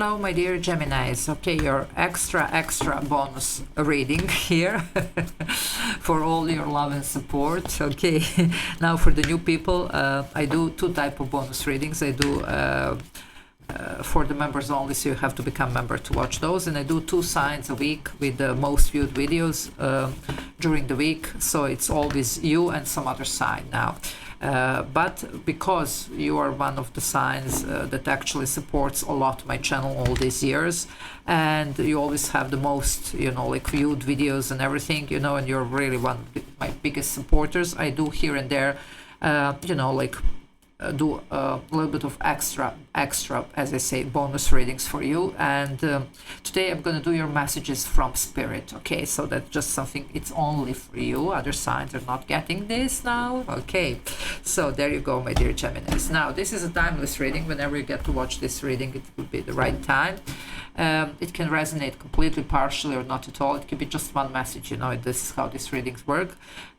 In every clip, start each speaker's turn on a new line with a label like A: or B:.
A: Hello, my dear Geminis. Okay, your extra bonus reading here for all your love and support. Okay, now for the new people, I do two type of bonus readings. I do for the members only, so you have to become member to watch those, and I do 2 signs a week with the most viewed videos during the week, so it's always you and some other sign now. But because you are one of the signs that actually supports a lot my channel all these years, and you always have the most, you know, like viewed videos and everything, you know, and you're really one of my biggest supporters, I do here and there, you know, like do a little bit of extra, as I say, bonus readings for you. And today I'm going to do your messages from spirit. Okay, so that's just something, it's only for you. Other signs are not getting this now. Okay, so there you go, my dear Geminis. Now this is a timeless reading. Whenever you get to watch this reading, it will be the right time. It can resonate completely, partially, or not at all. It can be just one message, you know. This is how these readings work.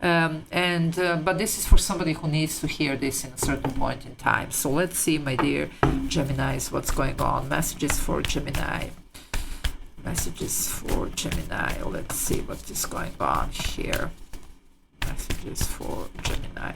A: But this is for somebody who needs to hear this in a certain point in time. So let's see, my dear Geminis, what's going on. Messages for Gemini. Messages for Gemini. Let's see what is going on here. Messages for Gemini.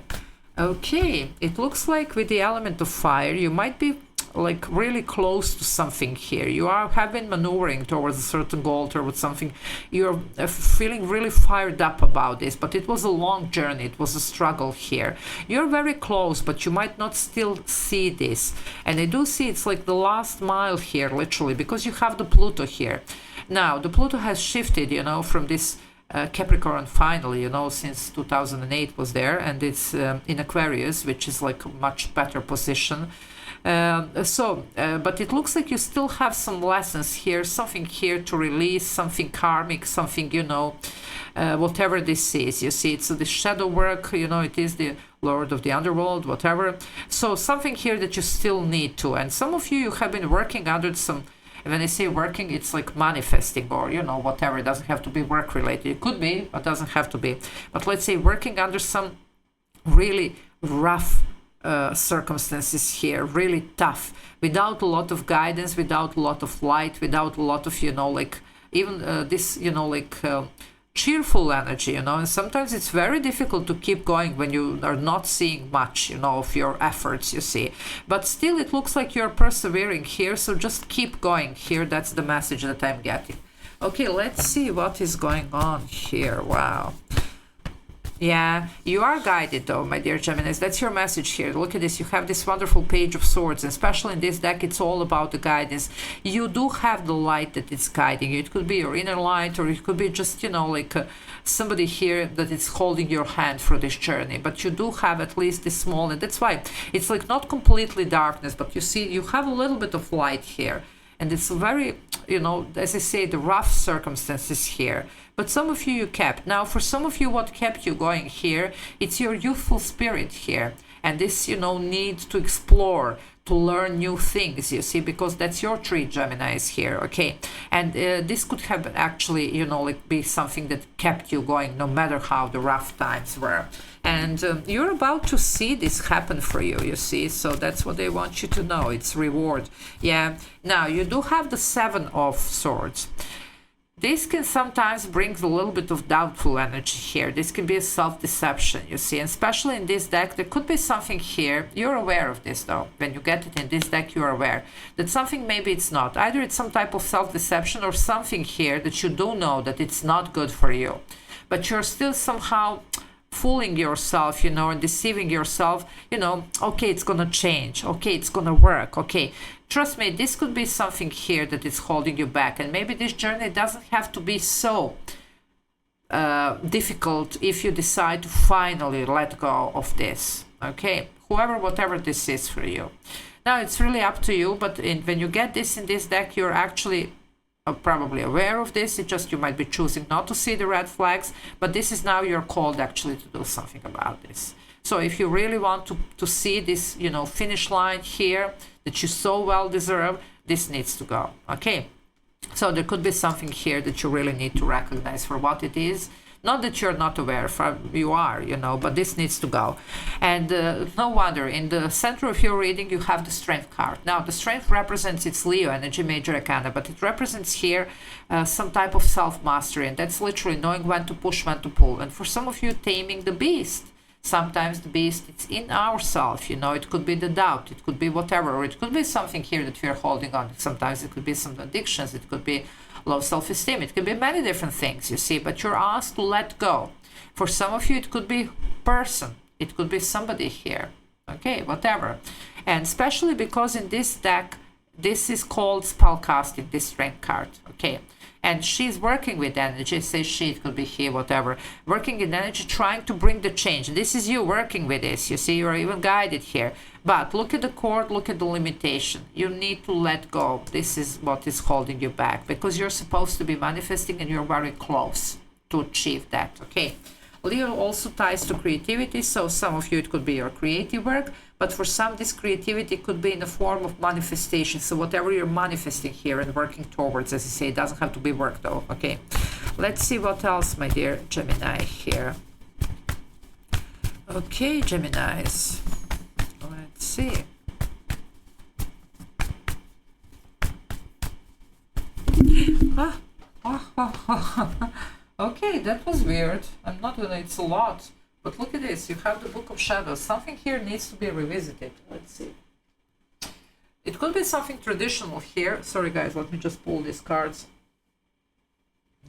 A: Okay, it looks like with the element of fire, you might be like really close to something here. You have been maneuvering towards a certain goal, towards something. You're feeling really fired up about this, but it was a long journey. It was a struggle here. You're very close, but you might not still see this. And I do see it's like the last mile here, literally, because you have the Pluto here. Now, the Pluto has shifted, you know, from this Capricorn finally, you know, since 2008 was there, and it's in Aquarius, which is like a much better position. But it looks like you still have some lessons here, something here to release, something karmic, something, you know, whatever this is. You see, it's the shadow work, you know, it is the Lord of the Underworld, whatever. So something here that you still need to. And some of you have been working under some, when I say working, it's like manifesting or, you know, whatever. It doesn't have to be work related. It could be, but doesn't have to be. But let's say working under some really rough circumstances here, really tough, without a lot of guidance, without a lot of light, without a lot of, you know, like even this, you know, like cheerful energy, you know. And sometimes it's very difficult to keep going when you are not seeing much, you know, of your efforts, you see. But still, it looks like you're persevering here, so just keep going here. That's the message that I'm getting. Okay, let's see what is going on here. Wow. Yeah, you are guided though, my dear Geminis. That's your message here. Look at this. You have this wonderful Page of Swords, and especially in this deck, it's all about the guidance. You do have the light that is guiding you. It could be your inner light, or it could be just, you know, like somebody here that is holding your hand for this journey. But you do have at least this small, and that's why it's like not completely darkness, but you see, you have a little bit of light here. And it's very, you know, as I say, the rough circumstances here. But some of you kept. Now, for some of you, what kept you going here, it's your youthful spirit here. And this, you know, need to explore, to learn new things, you see, because that's your tree, Geminis here, okay? And this could have actually, you know, like be something that kept you going no matter how the rough times were. And you're about to see this happen for you, you see, so that's what they want you to know. It's reward. Yeah. Now, you do have the 7 of Swords. This can sometimes bring a little bit of doubtful energy here. This can be a self-deception, you see. And especially in this deck, there could be something here. You're aware of this, though. When you get it in this deck, you're aware that something, maybe it's not. Either it's some type of self-deception or something here that you do know that it's not good for you. But you're still somehow fooling yourself, you know, and deceiving yourself, you know, okay, it's gonna change, okay, it's gonna work, okay. Trust me, this could be something here that is holding you back, and maybe this journey doesn't have to be so difficult if you decide to finally let go of this, okay? Whatever this is for you. Now, it's really up to you, but when you get this in this deck, you're actually probably aware of this. It's just you might be choosing not to see the red flags, but this is now you're called actually to do something about this. So if you really want to see this, you know, finish line here that you so well deserve, this needs to go, okay? So there could be something here that you really need to recognize for what it is. Not that you're not aware, you are, you know, but this needs to go. And no wonder, in the center of your reading, you have the Strength card. Now, the Strength represents its Leo energy, major arcana, but it represents here some type of self-mastery, and that's literally knowing when to push, when to pull. And for some of you, taming the beast. Sometimes the beast, it's in ourself, you know, it could be the doubt, it could be whatever, or it could be something here that we're holding on. Sometimes it could be some addictions, it could be low self-esteem, it could be many different things, you see, but you're asked to let go. For some of you, it could be person, it could be somebody here, okay, whatever. And especially because in this deck, this is called spellcasting, this Strength card, okay. And she's working with energy, say she, it could be he, whatever, working in energy, trying to bring the change. This is you working with this, you see, you're even guided here. But look at the cord, look at the limitation. You need to let go. This is what is holding you back, because you're supposed to be manifesting and you're very close to achieve that, okay? Leo also ties to creativity, so some of you, it could be your creative work, but for some, this creativity could be in the form of manifestation. So whatever you're manifesting here and working towards, as I say, it doesn't have to be work though, okay? Let's see what else, my dear Gemini here. Okay, Geminis, let's see. Okay, that was weird. I'm not gonna, it's a lot. But look at this, you have the Book of Shadows. Something here needs to be revisited. Let's see. It could be something traditional here. Sorry guys, let me just pull these cards.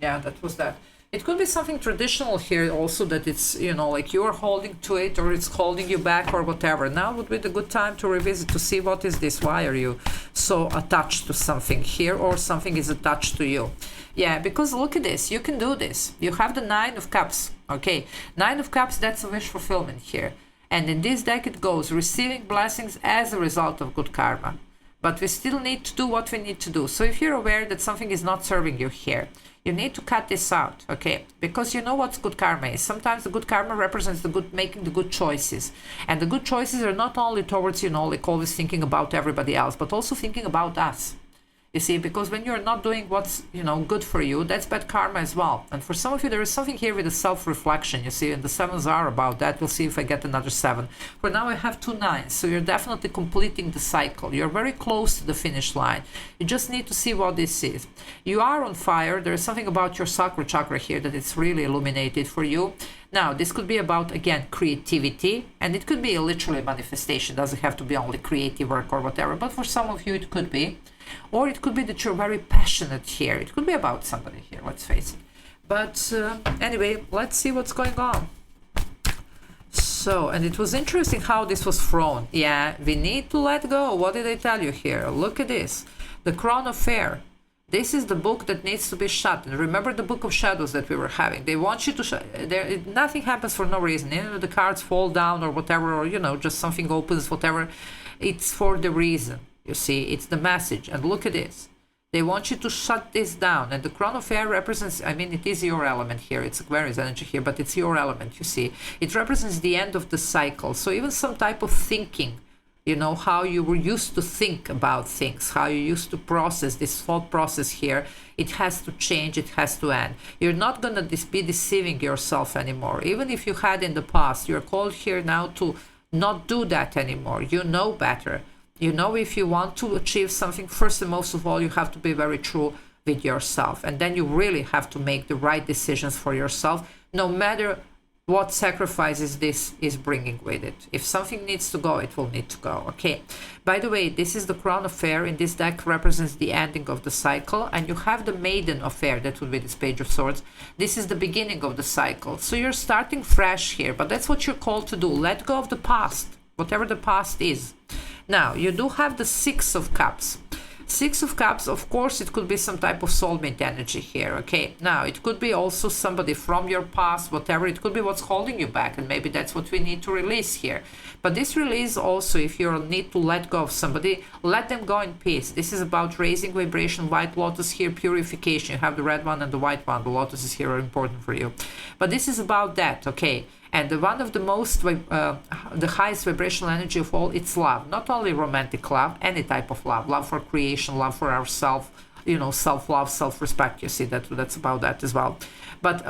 A: Yeah, that was that. It could be something traditional here also, that it's, you know, like you're holding to it, or it's holding you back, or whatever. Now would be the good time to revisit, to see what is this. Why are you so attached to something here, or something is attached to you? Yeah, because look at this, you can do this. You have the Nine of Cups, okay? Nine of Cups, that's a wish fulfillment here. And in this deck it goes, receiving blessings as a result of good karma. But we still need to do what we need to do. So if you're aware that something is not serving you here, you need to cut this out, okay? Because you know what good karma is. Sometimes the good karma represents the good, making the good choices. And the good choices are not only towards, you know, like always thinking about everybody else, but also thinking about us. You see, because when you're not doing what's, you know, good for you, that's bad karma as well. And for some of you, there is something here with a self-reflection, you see, and the sevens are about that. We'll see if I get another 7. For now, I have 2 9s, so you're definitely completing the cycle. You're very close to the finish line. You just need to see what this is. You are on fire. There is something about your sacral chakra here that it's really illuminated for you. Now, this could be about, again, creativity, and it could be literally manifestation. It doesn't have to be only creative work or whatever, but for some of you, it could be. Or it could be that you're very passionate here. It could be about somebody here, let's face it. But anyway, let's see what's going on. So, and it was interesting how this was thrown. Yeah, we need to let go. What did I tell you here? Look at this. The Crown of Fair. This is the book that needs to be shut. And remember the Book of Shadows that we were having. They want you to shut. Nothing happens for no reason. You know, the cards fall down or whatever, or, you know, just something opens, whatever. It's for the reason. You see, it's the message. And look at this. They want you to shut this down. And the Crown of Air represents, I mean, it is your element here. It's Aquarius energy here, but it's your element, you see. It represents the end of the cycle. So even some type of thinking, you know, how you were used to think about things, how you used to process this thought process here, it has to change, it has to end. You're not going to be deceiving yourself anymore. Even if you had in the past, you're called here now to not do that anymore. You know better. You know, if you want to achieve something, first and most of all, you have to be very true with yourself. And then you really have to make the right decisions for yourself, no matter what sacrifices this is bringing with it. If something needs to go, it will need to go, okay? By the way, this is the Crown of Air. In this deck represents the ending of the cycle. And you have the Maiden of Air, that would be this Page of Swords. This is the beginning of the cycle. So you're starting fresh here, but that's what you're called to do. Let go of the past, whatever the past is. Now, you do have the Six of Cups. Six of Cups, of course, it could be some type of soulmate energy here, okay? Now, it could be also somebody from your past, whatever. It could be what's holding you back, and maybe that's what we need to release here. But this release also, if you need to let go of somebody, let them go in peace. This is about raising vibration. White Lotus here, purification. You have the red one and the white one. The lotuses here are important for you. But this is about that, okay? And one of the most, the highest vibrational energy of all, it's love. Not only romantic love, any type of love. Love for creation, love for ourselves, you know, self-love, self-respect. You see, that's about that as well. But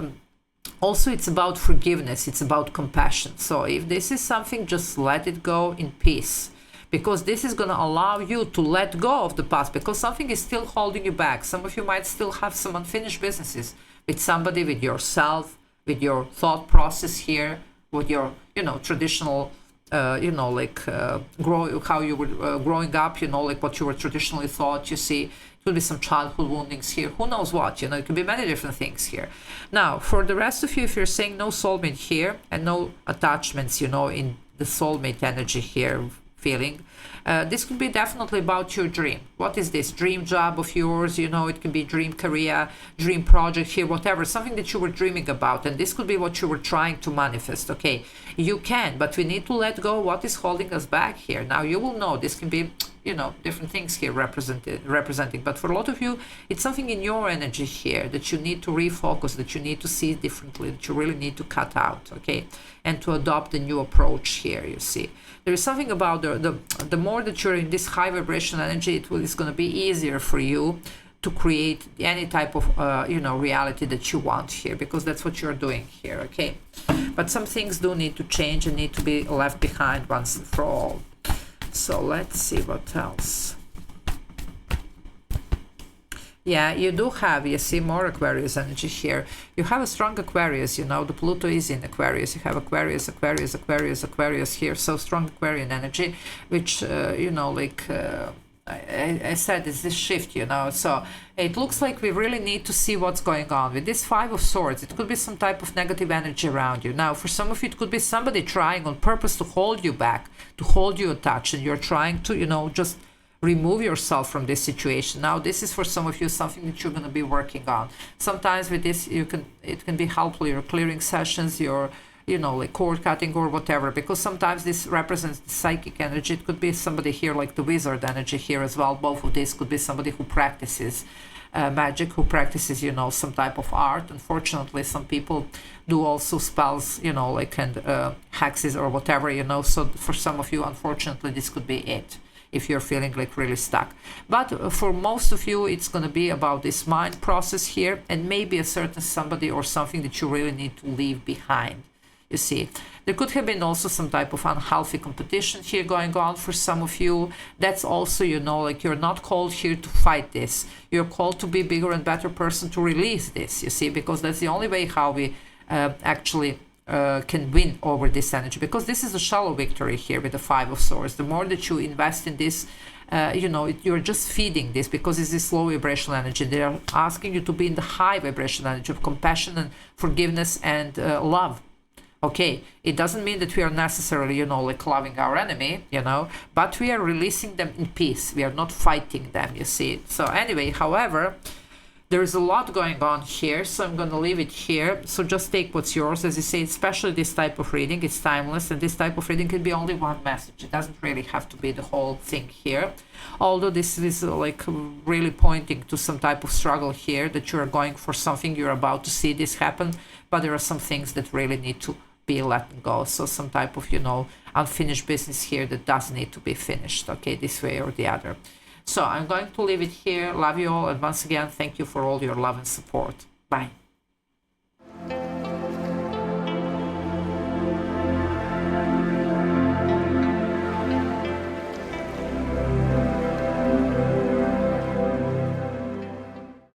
A: Also, it's about forgiveness, it's about compassion. So if this is something, just let it go in peace, because this is going to allow you to let go of the past, because something is still holding you back. Some of you might still have some unfinished businesses with somebody, with yourself, with your thought process here, with your, traditional, how you were growing up, like what you were traditionally thought, you see. Could be some childhood woundings here, who knows what, it could be many different things here. Now, for the rest of you, if you're saying no soulmate here and no attachments, in the soulmate energy here, feeling, this could be definitely about your dream. What is this dream job of yours? It can be dream career, dream project here, whatever, something that you were dreaming about, and this could be what you were trying to manifest. Okay, you can, but we need to let go what is holding us back here. Now, you will know this can be different things here representing, but for a lot of you, it's something in your energy here that you need to refocus, that you need to see differently, that you really need to cut out, okay, and to adopt a new approach here. You see, there is something about the more that you're in this high vibration energy, it's going to be easier for you to create any type of reality that you want here, because that's what you're doing here, okay. But some things do need to change and need to be left behind once and for all. So let's see what else. Yeah, you do have, you see, more Aquarius energy here. You have a strong Aquarius, the Pluto is in Aquarius. You have Aquarius, Aquarius, Aquarius, Aquarius here. So strong Aquarian energy, which, I said, it's this shift, so it looks like we really need to see what's going on with this Five of Swords. It could be some type of negative energy around you. Now, for some of you, it could be somebody trying on purpose to hold you back, to hold you attached, and you're trying to, just remove yourself from this situation. Now, this is for some of you something that you're going to be working on. Sometimes with this, it can be helpful, your clearing sessions, your like cord cutting or whatever, because sometimes this represents the psychic energy. It could be somebody here like the wizard energy here as well. Both of these could be somebody who practices magic, who practices, some type of art. Unfortunately, some people do also spells, and hexes or whatever, so for some of you, unfortunately, this could be it, if you're feeling like really stuck. But for most of you, it's going to be about this mind process here, and maybe a certain somebody or something that you really need to leave behind. You see, there could have been also some type of unhealthy competition here going on for some of you. That's also, like you're not called here to fight this. You're called to be bigger and better person, to release this, you see, because that's the only way how we actually can win over this energy, because this is a shallow victory here with the Five of Swords. The more that you invest in this, you're just feeding this, because it's this low vibrational energy. They're asking you to be in the high vibrational energy of compassion and forgiveness and love. Okay, it doesn't mean that we are necessarily, like loving our enemy, but we are releasing them in peace. We are not fighting them, you see. So anyway, however, there is a lot going on here, so I'm going to leave it here. So just take what's yours, as you say, especially this type of reading. It's timeless, and this type of reading can be only one message. It doesn't really have to be the whole thing here. Although this is like really pointing to some type of struggle here, that you're going for something, you're about to see this happen, but there are some things that really need to be let go. So some type of, unfinished business here that does need to be finished, okay, this way or the other. So I'm going to leave it here. Love you all. And once again, thank you for all your love and support. Bye.